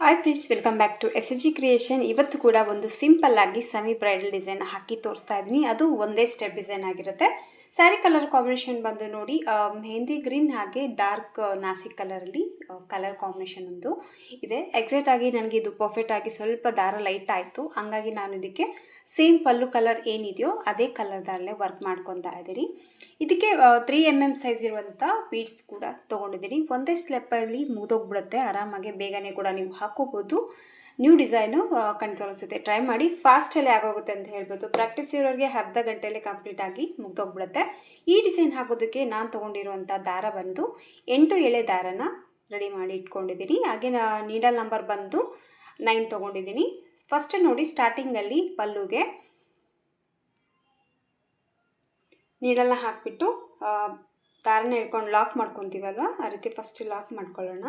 Hi friends, welcome back to SG creation. ಇವತ್ತು ಕೂಡ ಒಂದು ಸಿಂಪಲ್ ಆಗಿ ಸೆಮಿ ಬ್ರೈಡಲ್ ಡಿಸೈನ್ ಹಾಕಿ ತೋರಿಸ್ತಾ ಇದ್ದೀನಿ. ಅದು ಒಂದೇ ಸ್ಟೆಪ್ ಡಿಸೈನ್ ಆಗಿರುತ್ತೆ. ಸ್ಯಾರಿ ಕಲರ್ ಕಾಂಬಿನೇಷನ್ ಬಂದು ನೋಡಿ ಮೆಹಂದಿ ಗ್ರೀನ್ ಹಾಗೆ ಡಾರ್ಕ್ ನಾಸಿಕ್ ಕಲರಲ್ಲಿ ಕಲರ್ ಕಾಂಬಿನೇಷನ್ ಒಂದು ಇದೆ. ಎಕ್ಸಾಕ್ಟ್ ಆಗಿ ನನಗೆ ಇದು ಪರ್ಫೆಕ್ಟ್ ಆಗಿ ಸ್ವಲ್ಪ ದಾರ ಲೈಟ್ ಆಯಿತು, ಹಂಗಾಗಿ ನಾನು ಇದಕ್ಕೆ ಸೇಮ್ ಪಲ್ಲು ಕಲರ್ ಏನಿದೆಯೋ ಅದೇ ಕಲರ್ ದಾರಲ್ಲೇ ವರ್ಕ್ ಮಾಡ್ಕೊತಾ ಇದ್ದೀನಿ. ಇದಕ್ಕೆ 3 mm ಸೈಜ್ ಇರುವಂಥ ಬೀಡ್ಸ್ ಕೂಡ ತೊಗೊಂಡಿದ್ದೀನಿ. ಒಂದೇ ಸ್ಲೆಪ್ಪಲ್ಲಿ ಮುಗಿದೋಗ್ಬಿಡುತ್ತೆ ಆರಾಮಾಗಿ, ಬೇಗನೆ ಕೂಡ ನೀವು ಹಾಕೋಬೋದು. New design ಕಣ್ತೋರಿಸುತ್ತೆ. ಟ್ರೈ ಮಾಡಿ, ಫಾಸ್ಟಲ್ಲೇ ಆಗೋಗುತ್ತೆ ಅಂತ ಹೇಳ್ಬೋದು. ಪ್ರಾಕ್ಟೀಸ್ ಇರೋರಿಗೆ ಅರ್ಧ ಗಂಟೆಯಲ್ಲಿ ಕಂಪ್ಲೀಟ್ ಆಗಿ ಮುಗ್ದೋಗ್ಬಿಡುತ್ತೆ. ಈ ಡಿಸೈನ್ ಹಾಕೋದಕ್ಕೆ ನಾನು ತೊಗೊಂಡಿರುವಂಥ ದಾರ ಬಂದು 8 ಎಳೆ ದಾರನ ರೆಡಿ ಮಾಡಿ ಇಟ್ಕೊಂಡಿದ್ದೀನಿ. ಹಾಗೆ ನೀಡಲ್ ನಂಬರ್ ಬಂದು 9 ತೊಗೊಂಡಿದ್ದೀನಿ. ಫಸ್ಟ್ ನೋಡಿ, ಸ್ಟಾರ್ಟಿಂಗಲ್ಲಿ ಪಲ್ಲುಗೆ ನೀಡಲ್ನ ಹಾಕಿಬಿಟ್ಟು ದಾರನ ಎಳ್ಕೊಂಡು ಲಾಕ್ ಮಾಡ್ಕೊತೀವಲ್ವ, ಆ ರೀತಿ ಫಸ್ಟ್ ಲಾಕ್ ಮಾಡ್ಕೊಳ್ಳೋಣ.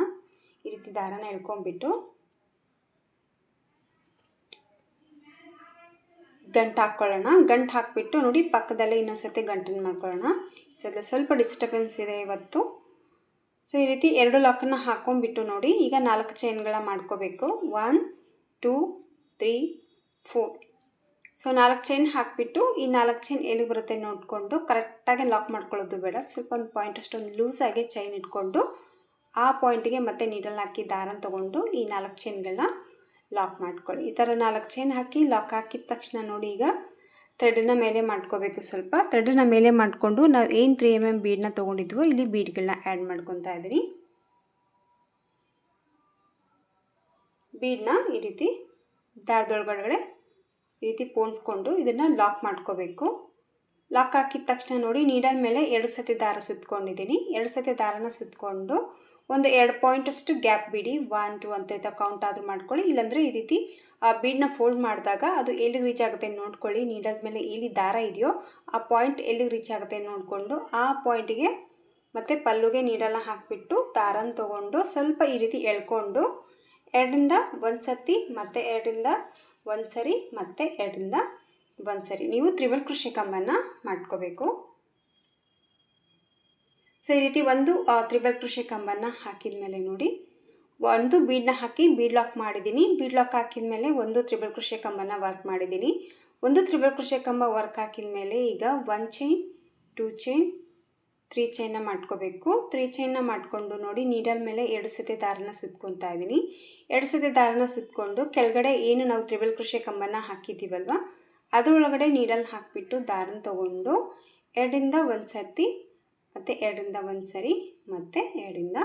ಈ ರೀತಿ ದಾರನ ಎಳ್ಕೊಂಡ್ಬಿಟ್ಟು ಗಂಟು ಹಾಕ್ಕೊಳ್ಳೋಣ. ಗಂಟು ಹಾಕಿಬಿಟ್ಟು ನೋಡಿ ಪಕ್ಕದಲ್ಲೇ ಇನ್ನೊಂದ್ಸತಿ ಗಂಟನ್ನು ಮಾಡ್ಕೊಳ್ಳೋಣ. ಸೊ ಅದು ಸ್ವಲ್ಪ ಡಿಸ್ಟರ್ಬೆನ್ಸ್ ಇದೆ ಇವತ್ತು. ಸೊ ಈ ರೀತಿ 2 ಲಾಕನ್ನು ಹಾಕ್ಕೊಂಡ್ಬಿಟ್ಟು ನೋಡಿ, ಈಗ 4 ಚೈನ್ಗಳ ಮಾಡ್ಕೋಬೇಕು. 1 2 3 4. ಸೊ 4 ಚೈನ್ ಹಾಕಿಬಿಟ್ಟು ಈ 4 ಚೈನ್ ಎಲ್ಲಿ ಬರುತ್ತೆ ನೋಡಿಕೊಂಡು ಕರೆಕ್ಟಾಗಿ ಲಾಕ್ ಮಾಡ್ಕೊಳ್ಳೋದು ಬೇಡ. ಸ್ವಲ್ಪ ಒಂದು ಪಾಯಿಂಟ್ ಅಷ್ಟೊಂದು ಲೂಸಾಗಿ ಚೈನ್ ಇಟ್ಕೊಂಡು ಆ ಪಾಯಿಂಟಿಗೆ ಮತ್ತೆ ನೀಡಲ್ ಹಾಕಿ ದಾರನ ತೊಗೊಂಡು ಈ 4 ಚೈನ್ಗಳನ್ನ ಲಾಕ್ ಮಾಡ್ಕೊಳ್ಳಿ. ಈ ಥರ 4 ಚೈನ್ ಹಾಕಿ ಲಾಕ್ ಹಾಕಿದ ತಕ್ಷಣ ನೋಡಿ, ಈಗ ಥ್ರೆಡನ್ನ ಮೇಲೆ ಮಾಡ್ಕೋಬೇಕು. ಸ್ವಲ್ಪ ಥ್ರೆಡನ್ನ ಮೇಲೆ ಮಾಡಿಕೊಂಡು ನಾವು ಏನು 3 mm ಬೀಡನ್ನ ತೊಗೊಂಡಿದ್ವೋ ಇಲ್ಲಿ ಬೀಡ್ಗಳನ್ನ ಆ್ಯಡ್ ಮಾಡ್ಕೊತಾ ಇದ್ದೀನಿ. ಬೀಡನ್ನ ಈ ರೀತಿ ದಾರದೊಳಗಡೆ ಈ ರೀತಿ ಪೋಣಿಸ್ಕೊಂಡು ಇದನ್ನು ಲಾಕ್ ಮಾಡ್ಕೋಬೇಕು. ಲಾಕ್ ಹಾಕಿದ ತಕ್ಷಣ ನೋಡಿ, ನೀಡಲ್ ಮೇಲೆ 2 ಸತಿ ದಾರ ಸುತ್ಕೊಂಡಿದ್ದೀನಿ. 2 ಸತಿ ದಾರನ ಸುತ್ತಕೊಂಡು ಒಂದು 2 ಪಾಯಿಂಟಷ್ಟು ಗ್ಯಾಪ್ ಬಿಡಿ. 1 2 ಅಂತ ಕೌಂಟ್ ಆದರೂ ಮಾಡ್ಕೊಳ್ಳಿ. ಇಲ್ಲಾಂದರೆ ಈ ರೀತಿ ಬೀಡನ್ನ ಫೋಲ್ಡ್ ಮಾಡಿದಾಗ ಅದು ಎಲ್ಲಿಗೆ ರೀಚ್ ಆಗುತ್ತೆ ನೋಡ್ಕೊಳ್ಳಿ. ನೀಡಲ್ ಮೇಲೆ ಎಲ್ಲಿ ದಾರ ಇದೆಯೋ ಆ ಪಾಯಿಂಟ್ ಎಲ್ಲಿಗೆ ರೀಚ್ ಆಗುತ್ತೆ ನೋಡಿಕೊಂಡು ಆ ಪಾಯಿಂಟಿಗೆ ಮತ್ತು ಪಲ್ಲುಗೆ ನೀಡಲ್ನ ಹಾಕಿಬಿಟ್ಟು ದಾರನ ತೊಗೊಂಡು ಸ್ವಲ್ಪ ಈ ರೀತಿ ಎಳ್ಕೊಂಡು 2ರಿಂದ 1 ಸತಿ ಮತ್ತು 2ರಿಂದ 1 ಸರಿ ಮತ್ತು 2ರಿಂದ 1 ಸರಿ ನೀವು ತ್ರಿಬಲ್ ಕ್ರೋಶೆ ಕಂಬನ್ನು ಮಾಡ್ಕೋಬೇಕು. ಸೊ ಈ ರೀತಿ ಒಂದು ತ್ರಿಬಲ್ ಕ್ರೋಶೆ ಕಂಬನ್ನು ಹಾಕಿದ ಮೇಲೆ ನೋಡಿ, ಒಂದು ಬೀಡನ್ನ ಹಾಕಿ ಬೀಡ್ ಲಾಕ್ ಮಾಡಿದ್ದೀನಿ. ಬೀಡ್ ಲಾಕ್ ಹಾಕಿದ ಮೇಲೆ ಒಂದು ತ್ರಿಬಲ್ ಕ್ರೋಶೆ ಕಂಬನ್ನು ವರ್ಕ್ ಮಾಡಿದ್ದೀನಿ. ಒಂದು ತ್ರಿಬಲ್ ಕ್ರೋಶೆ ಕಂಬ ವರ್ಕ್ ಹಾಕಿದ ಮೇಲೆ ಈಗ 1 ಚೈನ್ 2 ಚೈನ್ 3 ಚೈನ್ನ ಮಾಡ್ಕೋಬೇಕು. 3 ಚೈನ್ನ ಮಾಡಿಕೊಂಡು ನೋಡಿ, ನೀಡಲ್ ಮೇಲೆ 2 ಸತಿ ದಾರನ ಸುತ್ಕೊತಾ ಇದ್ದೀನಿ. 2 ಸತಿ ದಾರನ ಸುತ್ತಕೊಂಡು ಕೆಳಗಡೆ ಏನು ನಾವು ತ್ರಿಬಲ್ ಕ್ರೋಶೆ ಕಂಬನ ಹಾಕಿದ್ದೀವಲ್ವ ಅದರೊಳಗಡೆ ನೀಡಲ್ ಹಾಕಿಬಿಟ್ಟು ದಾರನ ತೊಗೊಂಡು 2ರಿಂದ 1 ಸತಿ ಮತ್ತು 2ರಿಂದ 1 ಸರಿ ಮತ್ತು 2ರಿಂದ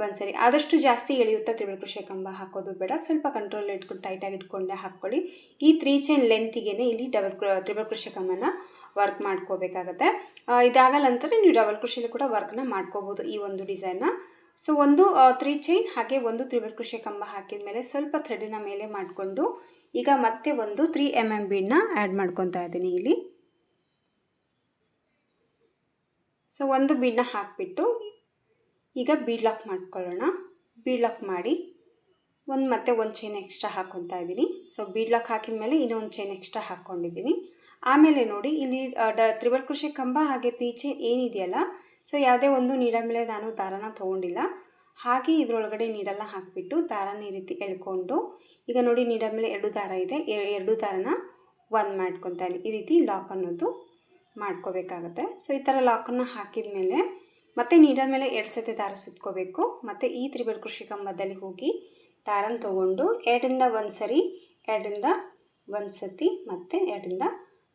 1 ಸರಿ. ಆದಷ್ಟು ಜಾಸ್ತಿ ಎಳೆಯುತ್ತಾ ತ್ರಿಬಲ್ ಕ್ರೋಶೆ ಕಂಬ ಹಾಕೋದು ಬೇಡ. ಸ್ವಲ್ಪ ಕಂಟ್ರೋಲ್ ಇಟ್ಕೊಂಡು ಟೈಟಾಗಿ ಇಟ್ಕೊಂಡೆ ಹಾಕ್ಕೊಳ್ಳಿ. ಈ 3 ಚೈನ್ ಲೆಂತಿಗೆ ಇಲ್ಲಿ ತ್ರಿಬಲ್ ಕ್ರೋಶೆ ಕಂಬನ ವರ್ಕ್ ಮಾಡ್ಕೋಬೇಕಾಗತ್ತೆ. ಇದಾಗಲ್ಲ ಅಂತಂದರೆ ನೀವು ಡಬಲ್ ಕ್ರೋಶೆಲಿ ಕೂಡ ವರ್ಕ್ನ ಮಾಡ್ಕೋಬೋದು ಈ ಒಂದು ಡಿಸೈನ್ನ. ಸೊ ಒಂದು 3 ಚೈನ್ ಹಾಗೆ ಒಂದು ತ್ರಿಬಲ್ ಕ್ರೋಶೆ ಕಂಬ ಹಾಕಿದ ಮೇಲೆ ಸ್ವಲ್ಪ ಥ್ರೆಡಿನ ಮೇಲೆ ಮಾಡಿಕೊಂಡು ಈಗ ಮತ್ತೆ ಒಂದು 3 mm ಬೀಡನ್ನ ಆ್ಯಡ್ ಮಾಡ್ಕೊತಾ ಇದ್ದೀನಿ ಇಲ್ಲಿ. ಸೊ ಒಂದು ಬೀಡನ್ನ ಹಾಕಿಬಿಟ್ಟು ಈಗ ಬೀಡ್ ಲಾಕ್ ಮಾಡ್ಕೊಳ್ಳೋಣ. ಬೀಡ್ ಲಾಕ್ ಮಾಡಿ ಮತ್ತೆ ಒಂದು ಚೈನ್ ಎಕ್ಸ್ಟ್ರಾ ಹಾಕ್ಕೊತಾ ಇದ್ದೀನಿ. ಸೊ ಬೀಡ್ ಲಾಕ್ ಹಾಕಿದ ಮೇಲೆ ಇನ್ನೊಂದು ಚೈನ್ ಎಕ್ಸ್ಟ್ರಾ ಹಾಕ್ಕೊಂಡಿದ್ದೀನಿ. ಆಮೇಲೆ ನೋಡಿ, ಇಲ್ಲಿ ತ್ರಿಬಲ್ ಕ್ರೋಶೆ ಕಂಬ ಹಾಗೆ 3 ಚೈನ್ ಏನಿದೆಯಲ್ಲ, ಸೊ ಯಾವುದೇ ಒಂದು ನೀಡಲ್ ಮೇಲೆ ನಾನು ದಾರನ ತೊಗೊಂಡಿಲ್ಲ. ಹಾಗೆ ಇದರೊಳಗಡೆ ನೀಡಲ್ನ ಹಾಕಿಬಿಟ್ಟು ದಾರನ ಈ ರೀತಿ ಎಳ್ಕೊಂಡು ಈಗ ನೋಡಿ, ನೀಡಲ್ ಮೇಲೆ 2 ದಾರ ಇದೆ, 2 ದಾರನ 1 ಮಾಡ್ಕೊತಾ ಇದ್ದೀನಿ. ಈ ರೀತಿ ಲಾಕ್ ಅನ್ನೋದು ಮಾಡ್ಕೋಬೇಕಾಗತ್ತೆ. ಸೊ ಈ ಥರ ಲಾಕನ್ನು ಹಾಕಿದ ಮೇಲೆ ಮತ್ತೆ ನೀಡಲ್ ಮೇಲೆ 2 ಸತಿ ದಾರ ಸುತ್ಕೋಬೇಕು. ಮತ್ತು ಈ ತ್ರಿಬಲ್ ಕ್ರೋಶೆ ಕಂಬದಲ್ಲಿ ಹೋಗಿ ದಾರನ ತೊಗೊಂಡು 2ರಿಂದ 1 ಸರಿ 2ರಿಂದ 1 ಸತಿ ಮತ್ತು 2ರಿಂದ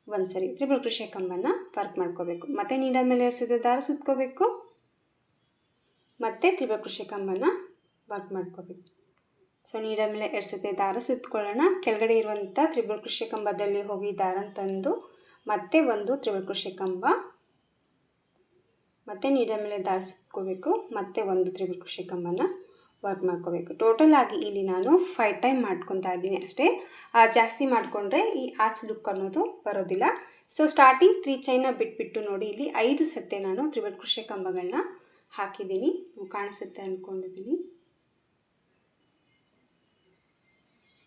1 ಸರಿ ತ್ರಿಬಲ್ ಕ್ರೋಶೆ ಕಂಬನ ವರ್ಕ್ ಮಾಡ್ಕೋಬೇಕು. ಮತ್ತು ನೀಡಲ್ ಮೇಲೆ 2 ಸತಿ ದಾರ ಸುತ್ಕೋಬೇಕು ಮತ್ತು ತ್ರಿಬಲ್ ಕ್ರೋಶೆ ಕಂಬನ ವರ್ಕ್ ಮಾಡ್ಕೋಬೇಕು. ಸೊ ನೀಡಲ್ ಮೇಲೆ 2 ಸತಿ ದಾರ ಸುತ್ಕೊಳ್ಳೋಣ. ಕೆಳಗಡೆ ಇರುವಂಥ ತ್ರಿಬಲ್ ಕ್ರೋಶೆ ಕಂಬದಲ್ಲಿ ಹೋಗಿ ದಾರನ ತಂದು ಮತ್ತೆ ಒಂದು ತ್ರಿಬಲ್ ಕ್ರೋಶೆ ಕಂಬ ಮತ್ತು ನೀಡಲ್ ಮೇಲೆ ದಾರ ಸುತ್ಕೋಬೇಕು, ಮತ್ತೆ ಒಂದು ತ್ರಿಬಲ್ ಕ್ರೋಶೆ ಕಂಬನ ವರ್ಕ್ ಮಾಡ್ಕೋಬೇಕು. ಟೋಟಲ್ ಆಗಿ ಇಲ್ಲಿ ನಾನು 5 ಟೈಮ್ ಮಾಡ್ಕೊತಾ ಇದ್ದೀನಿ ಅಷ್ಟೇ. ಜಾಸ್ತಿ ಮಾಡಿಕೊಂಡ್ರೆ ಈ ಆಚ್ ಲುಕ್ ಅನ್ನೋದು ಬರೋದಿಲ್ಲ. ಸೊ ಸ್ಟಾರ್ಟಿಂಗ್ 3 ಚೈನ್ನ ಬಿಟ್ಬಿಟ್ಟು ನೋಡಿ, ಇಲ್ಲಿ 5 ಸತಿ ನಾನು ತ್ರಿಬಲ್ ಕ್ರೋಶೆ ಕಂಬಗಳನ್ನ ಹಾಕಿದ್ದೀನಿ. ಕಾಣಿಸುತ್ತೆ ಅಂದ್ಕೊಂಡಿದ್ದೀನಿ.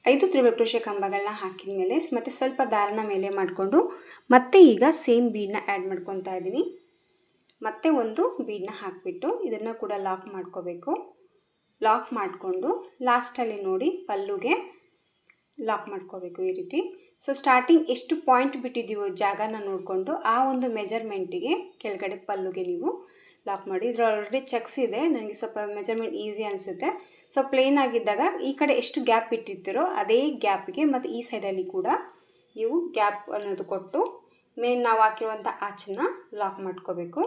5 ತ್ರಿಬಲ್ ಕ್ರೋಶೆ ಕಂಬಗಳನ್ನ ಹಾಕಿದ ಮೇಲೆ ಮತ್ತೆ ಸ್ವಲ್ಪ ದಾರನ ಮೇಲೆ ಮಾಡಿಕೊಂಡು ಮತ್ತೆ ಈಗ ಸೇಮ್ ಬೀಡನ್ನ ಆ್ಯಡ್ ಮಾಡ್ಕೊತಾ ಇದ್ದೀನಿ. ಮತ್ತೆ ಒಂದು ಬೀಡನ್ನ ಹಾಕಿಬಿಟ್ಟು ಇದನ್ನು ಕೂಡ ಲಾಕ್ ಮಾಡ್ಕೋಬೇಕು. ಲಾಕ್ ಮಾಡಿಕೊಂಡು ಲಾಸ್ಟಲ್ಲಿ ನೋಡಿ ಪಲ್ಲುಗೆ ಲಾಕ್ ಮಾಡ್ಕೋಬೇಕು ಈ ರೀತಿ. ಸೊ ಸ್ಟಾರ್ಟಿಂಗ್ ಎಷ್ಟು ಪಾಯಿಂಟ್ ಬಿಟ್ಟಿದ್ದೀವೋ ಜಾಗನ ನೋಡಿಕೊಂಡು ಆ ಒಂದು ಮೆಜರ್ಮೆಂಟಿಗೆ ಕೆಳಗಡೆ ಪಲ್ಲುಗೆ ನೀವು ಲಾಕ್ ಮಾಡಿ. ಇದ್ರ ಆಲ್ರೆಡಿ ಚೆಕ್ಸ್ ಇದೆ, ನನಗೆ ಸ್ವಲ್ಪ ಮೆಜರ್ಮೆಂಟ್ ಈಸಿ ಅನಿಸುತ್ತೆ. ಸೊ ಪ್ಲೇನ್ ಆಗಿದ್ದಾಗ ಈ ಕಡೆ ಎಷ್ಟು ಗ್ಯಾಪ್ ಇಟ್ಟಿರ್ತೀರೋ ಅದೇ ಗ್ಯಾಪಿಗೆ ಮತ್ತು ಈ ಸೈಡಲ್ಲಿ ಕೂಡ ನೀವು ಗ್ಯಾಪ್ ಅನ್ನೋದು ಕೊಟ್ಟು ಮೇನ್ ನಾವು ಹಾಕಿರುವಂಥ ಆಚನ್ನ ಲಾಕ್ ಮಾಡ್ಕೋಬೇಕು.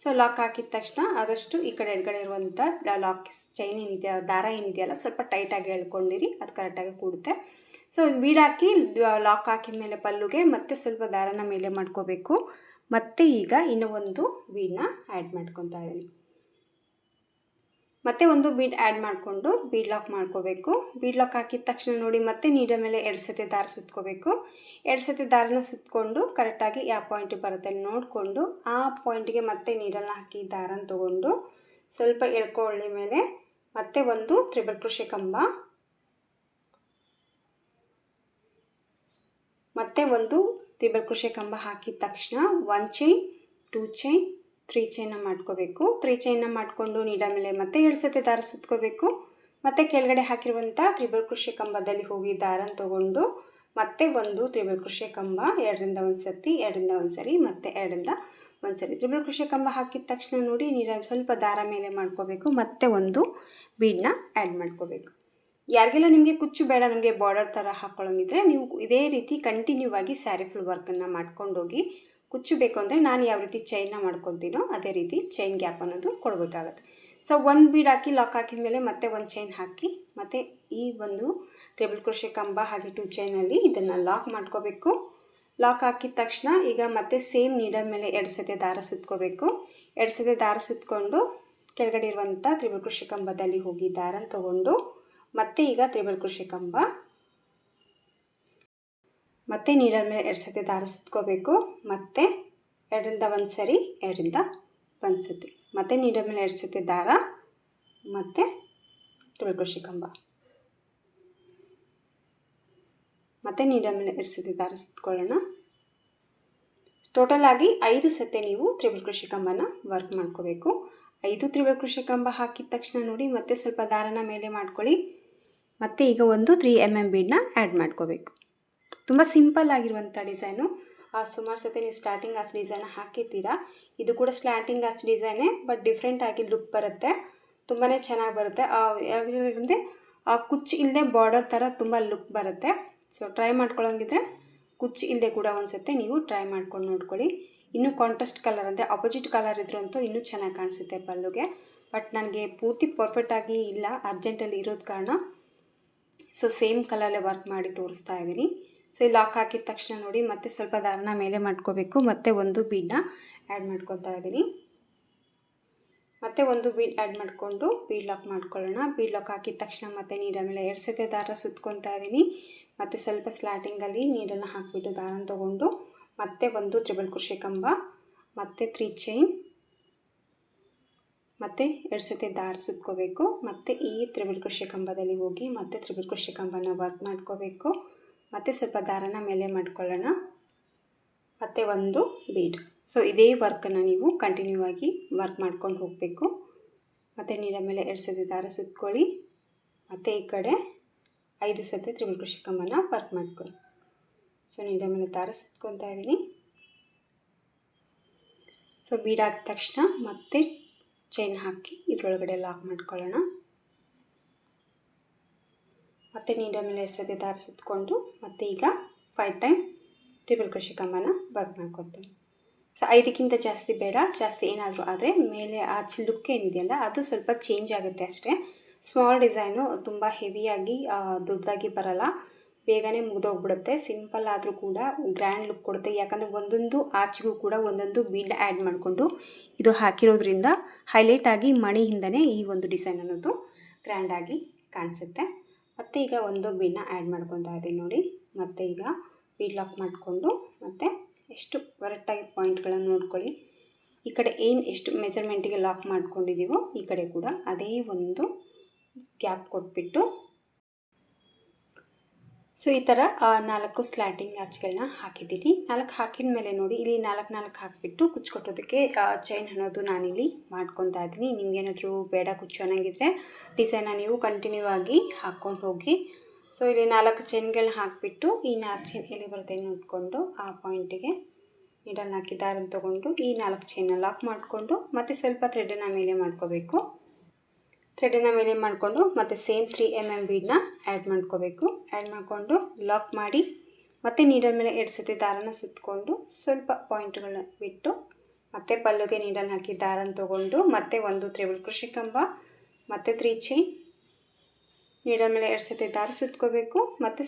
ಸೊ ಲಾಕ್ ಹಾಕಿದ ತಕ್ಷಣ ಆದಷ್ಟು ಈ ಕಡೆ ಎಡಗಡೆ ಇರುವಂಥ ಲಾಕ್ ಚೈನ್ ಏನಿದೆಯಾ, ದಾರ ಏನಿದೆಯಲ್ಲ ಸ್ವಲ್ಪ ಟೈಟಾಗಿ ಎಳ್ಕೊಂಡಿರಿ, ಅದು ಕರೆಕ್ಟಾಗಿ ಕೂಡುತ್ತೆ. ಸೊ ಬೀಡ್ ಹಾಕಿ ಲಾಕ್ ಹಾಕಿದ ಮೇಲೆ ಪಲ್ಲುಗೆ ಮತ್ತೆ ಸ್ವಲ್ಪ ದಾರನ ಮೇಲೆ ಮಾಡ್ಕೋಬೇಕು. ಮತ್ತು ಈಗ ಇನ್ನೂ ಒಂದು ಬೀಡನ್ನ ಆ್ಯಡ್ ಮಾಡ್ಕೊತಾ ಇದ್ದೀನಿ. ಮತ್ತೆ ಒಂದು ಬೀಡ್ ಆ್ಯಡ್ ಮಾಡಿಕೊಂಡು ಬೀಡ್ ಲಾಕ್ ಮಾಡ್ಕೋಬೇಕು. ಬೀಡ್ ಲಾಕ್ ಹಾಕಿದ ತಕ್ಷಣ ನೋಡಿ ಮತ್ತೆ ನೀಡಲ್ ಮೇಲೆ 2 ಸತಿ ದಾರ ಸುತ್ಕೋಬೇಕು. 2 ಸತಿ ದಾರನ ಸುತ್ತಕೊಂಡು ಕರೆಕ್ಟಾಗಿ ಯಾವ ಪಾಯಿಂಟಿಗೆ ಬರುತ್ತೆ ನೋಡಿಕೊಂಡು ಆ ಪಾಯಿಂಟಿಗೆ ಮತ್ತೆ ನೀಡಲ್ನ ಹಾಕಿ ದಾರನ ತೊಗೊಂಡು ಸ್ವಲ್ಪ ಎಳ್ಕೊಳ್ಳಿ ಮೇಲೆ ಮತ್ತೆ ಒಂದು ತ್ರಿಬಲ್ ಕ್ರೋಶೆ ಕಂಬ, ಮತ್ತೆ ಒಂದು ತ್ರಿಬಲ್ ಕ್ರೋಶೆ ಕಂಬ ಹಾಕಿದ ತಕ್ಷಣ 1 ಚೈನ್ 2 ಚೈನ್ 3 ಚೈನ್ನ ಮಾಡ್ಕೋಬೇಕು. 3 ಚೈನ್ನ ಮಾಡಿಕೊಂಡು ನೀಡಲ್ ಮೇಲೆ ಮತ್ತೆ 2 ಸತಿ ದಾರ ಸುತ್ಕೋಬೇಕು. ಮತ್ತು ಕೆಳಗಡೆ ಹಾಕಿರುವಂಥ ತ್ರಿಬಲ್ ಕ್ರೋಶೆ ಕಂಬದಲ್ಲಿ ಹೋಗಿ ದಾರನ ತೊಗೊಂಡು ಮತ್ತೆ ಒಂದು ತ್ರಿಬಲ್ ಕ್ರೋಶೆ ಕಂಬ 2ರಿಂದ 1 ಸತಿ 2ರಿಂದ 1 ಸರಿ ಮತ್ತು 2ರಿಂದ 1 ಸರಿ ತ್ರಿಬಲ್ ಕ್ರೋಶೆ ಕಂಬ ಹಾಕಿದ ತಕ್ಷಣ ನೋಡಿ ನೀಡಲ್ ಸ್ವಲ್ಪ ದಾರ ಮೇಲೆ ಮಾಡ್ಕೋಬೇಕು. ಮತ್ತೆ ಒಂದು ಬೀಡನ್ನ ಆ್ಯಡ್ ಮಾಡ್ಕೋಬೇಕು. ಯಾರಿಗೆಲ್ಲ ನಿಮಗೆ ಕುಚ್ಚು ಬೇಡ, ನಮಗೆ ಬಾರ್ಡರ್ ಥರ ಹಾಕ್ಕೊಳ್ಳೋಂಗಿದ್ರೆ ನೀವು ಇದೇ ರೀತಿ ಕಂಟಿನ್ಯೂ ಆಗಿ ಸ್ಯಾರಿ ಫುಲ್ ವರ್ಕನ್ನು ಮಾಡ್ಕೊಂಡೋಗಿ. ಕುಚ್ಚು ಬೇಕು ಅಂದರೆ ನಾನು ಯಾವ ರೀತಿ ಚೈನ್ನ ಮಾಡ್ಕೊತೀನೋ ಅದೇ ರೀತಿ ಚೈನ್ ಗ್ಯಾಪ್ ಅನ್ನೋದು ಕೊಡಬೇಕಾಗತ್ತೆ. ಸೊ 1 ಬೀಡ್ ಹಾಕಿ ಲಾಕ್ ಹಾಕಿದ ಮೇಲೆ ಮತ್ತೆ 1 ಚೈನ್ ಹಾಕಿ ಮತ್ತು ಈ ಒಂದು ತ್ರಿಬಲ್ ಕ್ರೋಶೆ ಕಂಬ ಹಾಗೆ 2 ಚೈನಲ್ಲಿ ಇದನ್ನು ಲಾಕ್ ಮಾಡ್ಕೋಬೇಕು. ಲಾಕ್ ಹಾಕಿದ ತಕ್ಷಣ ಈಗ ಮತ್ತೆ ಸೇಮ್ ನೀಡಲ್ ಮೇಲೆ 2 ಸತಿ ದಾರ ಸುತ್ಕೋಬೇಕು. 2 ಸತಿ ದಾರ ಸುತ್ತಕೊಂಡು ಕೆಳಗಡೆ ಇರುವಂಥ ತ್ರಿಬಲ್ ಕ್ರೋಶೆ ಕಂಬದಲ್ಲಿ ಹೋಗಿ ದಾರನ ತೊಗೊಂಡು ಮತ್ತೆ ಈಗ ತ್ರಿಬಲ್ ಕ್ರೋಶೆ ಕಂಬ ಮತ್ತು ನೀಡಲ್ ಮೇಲೆ 2 ಸತಿ ದಾರ ಸುತ್ಕೋಬೇಕು. ಮತ್ತು 2ರಿಂದ 1 ಸರಿ 2ರಿಂದ 1 ಸತಿ ಮತ್ತು ನೀಡಲ್ ಮೇಲೆ 2 ಸತಿ ದಾರ ಮತ್ತು ತ್ರಿಬಲ್ ಕ್ರೋಶೆ ಕಂಬ ಮತ್ತು ನೀಡಲ್ ಮೇಲೆ 2 ಸತಿ ದಾರ ಸುತ್ಕೊಳ್ಳೋಣ. ಟೋಟಲ್ ಆಗಿ 5 ಸತಿ ನೀವು ತ್ರಿಬಲ್ ಕ್ರೋಶೆ ಕಂಬನ ವರ್ಕ್ ಮಾಡ್ಕೋಬೇಕು. 5 ತ್ರಿಬಲ್ ಕ್ರೋಶೆ ಕಂಬ ಹಾಕಿದ ತಕ್ಷಣ ನೋಡಿ ಮತ್ತೆ ಸ್ವಲ್ಪ ದಾರನ ಮೇಲೆ ಮಾಡ್ಕೊಳ್ಳಿ. ಮತ್ತು ಈಗ ಒಂದು 3 mm ಬೀಡನ್ನ ಆ್ಯಡ್ ಮಾಡ್ಕೋಬೇಕು. ತುಂಬ ಸಿಂಪಲ್ ಆಗಿರುವಂಥ ಡಿಸೈನು. ಸುಮಾರು ಸತಿ ನೀವು ಸ್ಟಾರ್ಟಿಂಗ್ ಆಚ್ ಡಿಸೈನ್ ಹಾಕಿರ್ತೀರಾ. ಇದು ಕೂಡ ಸ್ಲಾಂಟಿಂಗ್ ಆಚ್ ಡಿಸೈನೇ, ಬಟ್ ಡಿಫ್ರೆಂಟಾಗಿ ಲುಕ್ ಬರುತ್ತೆ, ತುಂಬಾ ಚೆನ್ನಾಗಿ ಬರುತ್ತೆ. ಅಂದರೆ ಕುಚ್ಚು ಇಲ್ಲದೆ ಬಾರ್ಡರ್ ಥರ ತುಂಬ ಲುಕ್ ಬರುತ್ತೆ. ಸೊ ಟ್ರೈ ಮಾಡ್ಕೊಳ್ಳೋಂಗಿದ್ರೆ ಕುಚ್ಚು ಇಲ್ಲದೆ ಕೂಡ ಒಂದು ಸತಿ ನೀವು ಟ್ರೈ ಮಾಡ್ಕೊಂಡು ನೋಡ್ಕೊಳ್ಳಿ. ಇನ್ನೂ ಕಾಂಟ್ರಾಸ್ಟ್ ಕಲರ್ ಅಂದರೆ ಅಪೋಸಿಟ್ ಕಲರ್ ಇದ್ರಂತೂ ಇನ್ನೂ ಚೆನ್ನಾಗಿ ಕಾಣಿಸುತ್ತೆ ಪಲ್ಲುಗೆ. ಬಟ್ ನನಗೆ ಪೂರ್ತಿ ಪರ್ಫೆಕ್ಟಾಗಿ ಇಲ್ಲ, ಅರ್ಜೆಂಟಲ್ಲಿ ಇರೋದು ಕಾರಣ ಸೊ ಸೇಮ್ ಕಲರಲ್ಲೇ ವರ್ಕ್ ಮಾಡಿ ತೋರಿಸ್ತಾ ಇದ್ದೀನಿ. ಸೊ ಈ ಲಾಕ್ ಹಾಕಿದ ತಕ್ಷಣ ನೋಡಿ ಮತ್ತೆ ಸ್ವಲ್ಪ ದಾರನ ಮೇಲೆ ಮಾಡ್ಕೋಬೇಕು. ಮತ್ತೆ ಒಂದು ಬೀಡನ್ನ ಆ್ಯಡ್ ಮಾಡ್ಕೊತಾ ಇದ್ದೀನಿ. ಮತ್ತೆ ಒಂದು ಬೀಡ್ ಆ್ಯಡ್ ಮಾಡಿಕೊಂಡು ಬೀಡ್ ಲಾಕ್ ಮಾಡ್ಕೊಳ್ಳೋಣ. ಬೀಡ್ ಲಾಕ್ ಹಾಕಿದ ತಕ್ಷಣ ಮತ್ತೆ ನೀಡಲ್ ಮೇಲೆ 2 ಸತಿ ದಾರ ಸುತ್ಕೊತಾ ಇದ್ದೀನಿ. ಮತ್ತು ಸ್ವಲ್ಪ ಸ್ಲಾಟಿಂಗಲ್ಲಿ ನೀಡಲ್ನ ಹಾಕಿಬಿಟ್ಟು ದಾರನ ತೊಗೊಂಡು ಮತ್ತೆ ಒಂದು ತ್ರಿಬಲ್ ಕ್ರೋಶೆ ಕಂಬ ಮತ್ತು 3 ಚೈನ್ ಮತ್ತು 2 ಸತಿ ದಾರ ಸುತ್ಕೋಬೇಕು. ಮತ್ತು ಈ ತ್ರಿಬಲ್ ಕ್ರೋಶೆ ಕಂಬದಲ್ಲಿ ಹೋಗಿ ಮತ್ತೆ ತ್ರಿಬಲ್ ಕ್ರೋಶೆ ಕಂಬನ ವರ್ಕ್ ಮಾಡ್ಕೋಬೇಕು. ಮತ್ತು ಸ್ವಲ್ಪ ದಾರನ ಮೇಲೆ ಮಾಡ್ಕೊಳ್ಳೋಣ. ಮತ್ತು ಒಂದು ಬೀಡ್. ಸೊ ಇದೇ ವರ್ಕನ್ನು ನೀವು ಕಂಟಿನ್ಯೂ ಆಗಿ ವರ್ಕ್ ಮಾಡ್ಕೊಂಡು ಹೋಗಬೇಕು. ಮತ್ತು ನೀಡಲ್ ಮೇಲೆ 2 ಸತಿ ದಾರ ಸುತ್ಕೊಳ್ಳಿ. ಮತ್ತು ಈ ಕಡೆ 5 ಸತಿ ತ್ರಿಬಲ್ ಕ್ರೋಶೆ ಕಂಬನ ವರ್ಕ್ ಮಾಡ್ಕೊಳ್ಳಿ. ಸೊ ನೀಡಲ್ ಮೇಲೆ ದಾರ ಸುತ್ಕೊತಾ ಇದ್ದೀನಿ. ಸೊ ಬೀಡ್ ಹಾಕಿದ ತಕ್ಷಣ ಮತ್ತೆ ಚೈನ್ ಹಾಕಿ ಇದರೊಳಗಡೆ ಲಾಕ್ ಮಾಡ್ಕೊಳ್ಳೋಣ. ಮತ್ತು ನೀಡಲ್ ಮೇಲೆ 2 ಸತಿ ದಾರ ಸುತ್ತಕೊಂಡು ಮತ್ತು ಈಗ 5 ಟೈಮ್ ತ್ರಿಬಲ್ ಕ್ರೋಶೆ ಕಂಬನ ವರ್ಕ್ ಮಾಡ್ಕೊತೀನಿ. ಸೊ 5ಕ್ಕಿಂತ ಜಾಸ್ತಿ ಬೇಡ, ಜಾಸ್ತಿ ಏನಾದರೂ ಆದರೆ ಮೇಲೆ ಆಚೆ ಲುಕ್ ಏನಿದೆಯಲ್ಲ ಅದು ಸ್ವಲ್ಪ ಚೇಂಜ್ ಆಗುತ್ತೆ ಅಷ್ಟೇ. ಸ್ಮಾಲ್ ಡಿಸೈನು ತುಂಬ ಹೆವಿಯಾಗಿ ದೊಡ್ಡದಾಗಿ ಬರಲ್ಲ, ಬೇಗನೆ ಮುಗಿದೋಗ್ಬಿಡುತ್ತೆ. ಸಿಂಪಲ್ ಆದರೂ ಕೂಡ ಗ್ರ್ಯಾಂಡ್ ಲುಕ್ ಕೊಡುತ್ತೆ. ಯಾಕಂದರೆ ಒಂದೊಂದು ಆಚೆಗೂ ಕೂಡ ಒಂದೊಂದು ಬೀಡ್ ಆ್ಯಡ್ ಮಾಡಿಕೊಂಡು ಇದು ಹಾಕಿರೋದ್ರಿಂದ ಹೈಲೈಟಾಗಿ ಮಣಿಯಿಂದನೇ ಈ ಒಂದು ಡಿಸೈನ್ ಅನ್ನೋದು ಗ್ರ್ಯಾಂಡಾಗಿ ಕಾಣಿಸುತ್ತೆ. ಮತ್ತು ಈಗ ಒಂದು ಬೀಡನ್ನ ಆ್ಯಡ್ ಮಾಡ್ಕೊತಾ ಇದ್ದೀನಿ ನೋಡಿ. ಮತ್ತು ಈಗ ಬೀಡ್ ಲಾಕ್ ಮಾಡಿಕೊಂಡು ಮತ್ತು ಎಷ್ಟು ಕರೆಕ್ಟಾಗಿ ಪಾಯಿಂಟ್ಗಳನ್ನು ನೋಡ್ಕೊಳ್ಳಿ. ಈ ಕಡೆ ಎಷ್ಟು ಮೆಜರ್ಮೆಂಟಿಗೆ ಲಾಕ್ ಮಾಡ್ಕೊಂಡಿದ್ದೀವೋ ಈ ಕಡೆ ಕೂಡ ಅದೇ ಒಂದು ಗ್ಯಾಪ್ ಕೊಟ್ಬಿಟ್ಟು ಸೊ ಈ ಥರ 4 ಸ್ಲ್ಯಾಟಿಂಗ್ ಆಚೆಗಳನ್ನ ಹಾಕಿದ್ದೀನಿ. 4 ಹಾಕಿದ ಮೇಲೆ ನೋಡಿ ಇಲ್ಲಿ 4 ಹಾಕಿಬಿಟ್ಟು ಕುಚ್ಕೊಟ್ಟೋದಕ್ಕೆ ಚೈನ್ ಅನ್ನೋದು ನಾನಿಲ್ಲಿ ಮಾಡ್ಕೊತಾ ಇದ್ದೀನಿ. ನಿಮ್ಗೇನಾದರೂ ಬೇಡ ಕುಚ್ಚು ಅನ್ನಂಗಿದ್ರೆ ಡಿಸೈನ ನೀವು ಕಂಟಿನ್ಯೂ ಆಗಿ ಹಾಕ್ಕೊಂಡು ಹೋಗಿ. ಸೊ ಇಲ್ಲಿ 4 ಚೈನ್ಗಳನ್ನ ಹಾಕಿಬಿಟ್ಟು ಈ 4 ಚೈನ್ ಎಲ್ಲಿ ಬರುತ್ತೆ ನೋಡಿಕೊಂಡು ಆ ಪಾಯಿಂಟಿಗೆ ನೀಡಲ್ನ ಹಾಕಿ ದಾರನ ತೊಗೊಂಡು ಈ 4 ಚೈನ್ನ ಲಾಕ್ ಮಾಡಿಕೊಂಡು ಮತ್ತು ಸ್ವಲ್ಪ ಥ್ರೆಡನ್ನು ಮೇಲೆ ಮಾಡ್ಕೋಬೇಕು. ಥ್ರೆಡನ್ನು ಮೇಲೆ ಮಾಡಿಕೊಂಡು ಮತ್ತು ಸೇಮ್ 3 mm ಬೀಡನ್ನ ಆ್ಯಡ್ ಮಾಡ್ಕೋಬೇಕು. ಆ್ಯಡ್ ಮಾಡಿಕೊಂಡು ಲಾಕ್ ಮಾಡಿ ಮತ್ತು ನೀಡಲ್ ಮೇಲೆ 2 ಸತಿ ದಾರನ ಸುತ್ತಕೊಂಡು ಸ್ವಲ್ಪ ಪಾಯಿಂಟ್ಗಳನ್ನ ಬಿಟ್ಟು ಮತ್ತು ಪಲ್ಲುಗೆ ನೀಡಲ್ನ ಹಾಕಿ ದಾರನ ತೊಗೊಂಡು ಮತ್ತು ಒಂದು ತ್ರಿಬಲ್ ಕ್ರೋಶೆ ಕಂಬ ಮತ್ತು 3 ಚೈನ್ ನೀಡಲ್ ಮೇಲೆ 2 ಸತಿ ದಾರ ಸುತ್ಕೋಬೇಕು. ಮತ್ತು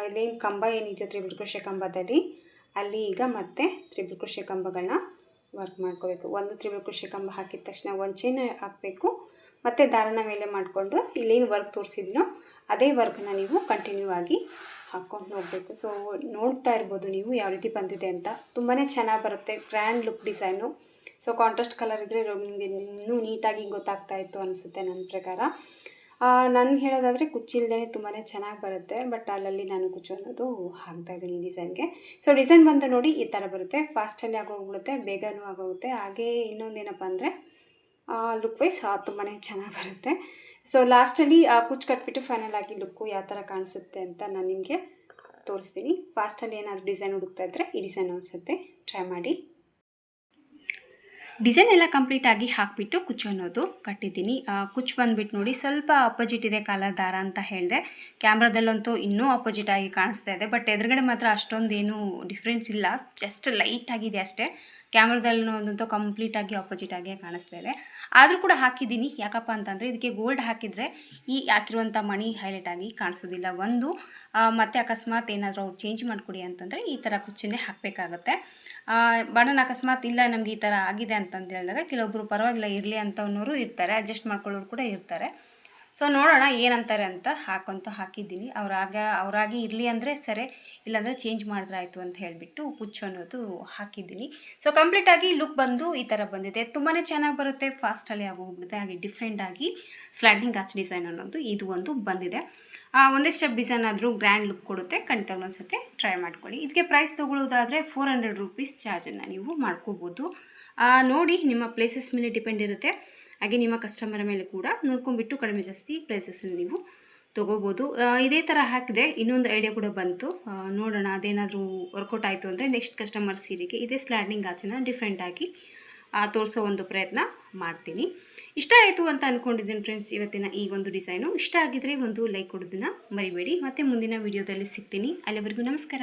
ಇಲ್ಲೇನು ಕಂಬ ಏನಿದೆಯೋ ತ್ರಿಬಲ್ ಕ್ರೋಶೆ ಕಂಬದಲ್ಲಿ ಅಲ್ಲಿ ಈಗ ಮತ್ತೆ ತ್ರಿಬಲ್ ಕ್ರೋಶೆ ಕಂಬಗಳನ್ನ ವರ್ಕ್ ಮಾಡ್ಕೋಬೇಕು. ಒಂದು ತ್ರಿಬಲ್ ಕ್ರೋಶೆ ಕಂಬ ಹಾಕಿದ ತಕ್ಷಣ ಒಂದು ಚೈನ್ ಹಾಕಬೇಕು ಮತ್ತು ದಾರನ ಮೇಲೆ ಮಾಡಿಕೊಂಡು ಇಲ್ಲೇನು ವರ್ಕ್ ತೋರಿಸಿದ್ನೋ ಅದೇ ವರ್ಕ್ನ ನೀವು ಕಂಟಿನ್ಯೂ ಆಗಿ ಹಾಕ್ಕೊಂಡು ಹೋಗಬೇಕು. ಸೊ ನೋಡ್ತಾ ಇರ್ಬೋದು ನೀವು ಯಾವ ರೀತಿ ಬಂದಿದೆ ಅಂತ. ತುಂಬಾ ಚೆನ್ನಾಗಿ ಬರುತ್ತೆ, grand look design. So contrast colour ಇದ್ದರೆ ನಿಮಗೆ ಇನ್ನೂ ನೀಟಾಗಿ ಗೊತ್ತಾಗ್ತಾ ಇತ್ತು ಅನಿಸುತ್ತೆ ನನ್ನ ಪ್ರಕಾರ. ನಾನು ಹೇಳೋದಾದರೆ ಕುಚ್ಚಿಲ್ದೇ ತುಂಬಾ ಚೆನ್ನಾಗಿ ಬರುತ್ತೆ. ಬಟ್ ಅಲ್ಲಲ್ಲಿ ನಾನು ಕುಚ್ಚು ಅನ್ನೋದು ಹಾಕ್ತಾಯಿದ್ದೀನಿ ಡಿಸೈನ್ಗೆ. ಸೊ ಡಿಸೈನ್ ಬಂದು ನೋಡಿ ಈ ಥರ ಬರುತ್ತೆ. ಫಾಸ್ಟಲ್ಲಿ ಆಗೋಗ್ಬಿಡುತ್ತೆ, ಬೇಗನೂ ಆಗೋಗುತ್ತೆ. ಹಾಗೇ ಇನ್ನೊಂದೇನಪ್ಪ ಅಂದರೆ ಲುಕ್ ವೈಸ್ ತುಂಬಾ ಚೆನ್ನಾಗಿ ಬರುತ್ತೆ. ಸೊ ಲಾಸ್ಟಲ್ಲಿ ಕುಚ್ಚು ಕಟ್ಬಿಟ್ಟು ಫೈನಲ್ ಆಗಿ ಲುಕ್ಕು ಯಾವ ಥರ ಕಾಣಿಸುತ್ತೆ ಅಂತ ನಾನು ನಿಮಗೆ ತೋರಿಸ್ತೀನಿ. ಫಾಸ್ಟಲ್ಲಿ ಏನಾದರೂ ಡಿಸೈನ್ ಹುಡುಕ್ತಾ ಇದ್ದರೆ ಈ ಡಿಸೈನ್ ಅನಿಸುತ್ತೆ, ಟ್ರೈ ಮಾಡಿ. ಡಿಸೈನ್ ಎಲ್ಲ ಕಂಪ್ಲೀಟಾಗಿ ಹಾಕಿಬಿಟ್ಟು ಕುಚ್ಚು ಅನ್ನೋದು ಕಟ್ಟಿದ್ದೀನಿ. ಕುಚ್ಚು ಬಂದುಬಿಟ್ಟು ನೋಡಿ ಸ್ವಲ್ಪ ಅಪೋಸಿಟ್ ಇದೆ ಕಲರ್ ದಾರ ಅಂತ ಹೇಳಿದೆ. ಕ್ಯಾಮ್ರಾದಲ್ಲಂತೂ ಇನ್ನೂ ಅಪೋಸಿಟ್ ಆಗಿ ಕಾಣಿಸ್ತಾ ಇದೆ. ಬಟ್ ಎದುರುಗಡೆ ಮಾತ್ರ ಅಷ್ಟೊಂದೇನು ಡಿಫ್ರೆನ್ಸ್ ಇಲ್ಲ, ಜಸ್ಟ್ ಲೈಟ್ ಆಗಿದೆ ಅಷ್ಟೇ. ಕ್ಯಾಮ್ರಾದಲ್ಲಂತೂ ಕಂಪ್ಲೀಟಾಗಿ ಅಪೋಸಿಟ್ ಆಗಿ ಕಾಣಿಸ್ತಾ ಇದೆ. ಆದರೂ ಕೂಡ ಹಾಕಿದ್ದೀನಿ. ಯಾಕಪ್ಪ ಅಂತಂದರೆ ಇದಕ್ಕೆ ಗೋಲ್ಡ್ ಹಾಕಿದರೆ ಈ ಹಾಕಿರುವಂಥ ಮಣಿ ಹೈಲೈಟ್ ಆಗಿ ಕಾಣಿಸೋದಿಲ್ಲ. ಒಂದು ಮತ್ತು ಅಕಸ್ಮಾತ್ ಏನಾದರೂ ಅವ್ರು ಚೇಂಜ್ ಮಾಡಿಕೊಡಿ ಅಂತಂದರೆ ಈ ಥರ ಕುಚ್ಚನ್ನೇ ಹಾಕಬೇಕಾಗತ್ತೆ. ಬಣ್ಣನ ಅಕಸ್ಮಾತ್ ಇಲ್ಲ ನಮಗೆ ಈ ಥರ ಆಗಿದೆ ಅಂತಂದು ಹೇಳಿದಾಗ ಕೆಲವೊಬ್ಬರು ಪರವಾಗಿಲ್ಲ ಇರಲಿ ಅಂತವನವರು ಇರ್ತಾರೆ, ಅಡ್ಜಸ್ಟ್ ಮಾಡ್ಕೊಳ್ಳೋರು ಕೂಡ ಇರ್ತಾರೆ. ಸೊ ನೋಡೋಣ ಏನಂತಾರೆ ಅಂತ ಹಾಕಿದ್ದೀನಿ. ಅವರಾಗಿ ಇರಲಿ ಅಂದರೆ ಸರಿ, ಇಲ್ಲಾಂದರೆ ಚೇಂಜ್ ಮಾಡಿದ್ರೆ ಆಯಿತು ಅಂತ ಹೇಳಿಬಿಟ್ಟು ಕುಚ್ಚು ಅನ್ನೋದು ಹಾಕಿದ್ದೀನಿ. ಸೊ ಕಂಪ್ಲೀಟಾಗಿ ಲುಕ್ ಬಂದು ಈ ಥರ ಬಂದಿದೆ. ತುಂಬಾ ಚೆನ್ನಾಗಿ ಬರುತ್ತೆ, ಫಾಸ್ಟಲ್ಲಿ ಆಗೋಗ್ಬಿಡುತ್ತೆ. ಹಾಗೆ ಡಿಫ್ರೆಂಟಾಗಿ ಸ್ಲ್ಯಾಂಡಿಂಗ್ ಆರ್ಚ್ ಡಿಸೈನ್ ಅನ್ನೋದು ಇದು ಒಂದು ಬಂದಿದೆ. ಒಂದೇ ಸ್ಟೆಪ್ ಡಿಸೈನ್ ಆದರೂ ಗ್ರ್ಯಾಂಡ್ ಲುಕ್ ಕೊಡುತ್ತೆ. ಖಂಡಿತವಾಗ್ಲೂ ಒಂದ್ಸತಿ ಟ್ರೈ ಮಾಡ್ಕೊಳ್ಳಿ. ಇದಕ್ಕೆ ಪ್ರೈಸ್ ತೊಗೊಳ್ಳೋದಾದರೆ 400 ರೂಪೀಸ್ ಚಾರ್ಜನ್ನು ನೀವು ಮಾಡ್ಕೋಬೋದು. ನೋಡಿ ನಿಮ್ಮ ಪ್ಲೇಸಸ್ ಮೇಲೆ ಡಿಪೆಂಡ್ ಇರುತ್ತೆ. ಹಾಗೆ ನಿಮ್ಮ ಕಸ್ಟಮರ್ ಮೇಲೆ ಕೂಡ ನೋಡ್ಕೊಂಡ್ಬಿಟ್ಟು ಕಡಿಮೆ ಜಾಸ್ತಿ ಪ್ರೈಸಸ್ಸನ್ನು ನೀವು ತೊಗೋಬೋದು. ಇದೇ ಥರ ಹಾಕಿದೆ ಇನ್ನೊಂದು ಐಡಿಯಾ ಕೂಡ ಬಂತು. ನೋಡೋಣ ಅದೇನಾದರೂ ವರ್ಕೌಟ್ ಆಯಿತು ಅಂದರೆ ನೆಕ್ಸ್ಟ್ ಕಸ್ಟಮರ್ ಸೀರೆಗೆ ಇದೇ ಸ್ಲ್ಯಾಂಡಿಂಗ್ ಆಚೆನ ಡಿಫ್ರೆಂಟಾಗಿ ತೋರಿಸೋ ಒಂದು ಪ್ರಯತ್ನ ಮಾಡ್ತೀನಿ. ಇಷ್ಟ ಆಯಿತು ಅಂತ ಅಂದ್ಕೊಂಡಿದ್ದೀನಿ ಫ್ರೆಂಡ್ಸ್ ಇವತ್ತಿನ ಈ ಒಂದು ಡಿಸೈನು. ಇಷ್ಟ ಆಗಿದರೆ ಒಂದು ಲೈಕ್ ಕೊಡೋದನ್ನು ಮರಿಬೇಡಿ. ಮತ್ತು ಮುಂದಿನ ವಿಡಿಯೋದಲ್ಲಿ ಸಿಗ್ತೀನಿ. ಅಲ್ಲಿವರೆಗೂ ನಮಸ್ಕಾರ.